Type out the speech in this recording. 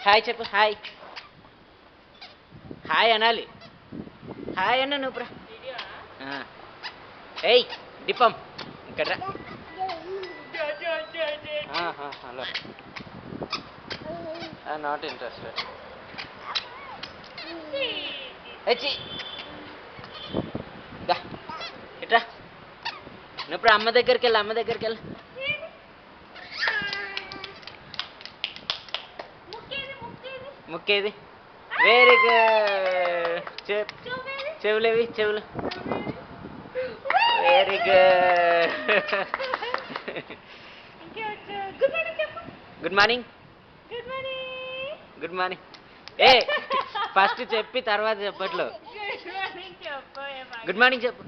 Hi చెప్పు. Hi hi అనాలి. Hi అన్న నువ్వు ప్రా. ఏయ్ దీపం ఇక్కడ హలో. Not interested. వచ్చి ఇట్రా నువ్వు ఇప్పుడు అమ్మ దగ్గరికి వెళ్ళి. అమ్మ దగ్గరికి వెళ్ళి. ముక్కేది. Very good. చెవులేవి చెవులు. Very good. Good morning. Good morning. ఏ ఫస్ట్ చెప్పి తర్వాత చెప్పట్లు. గుడ్ మార్నింగ్ చెప్పు.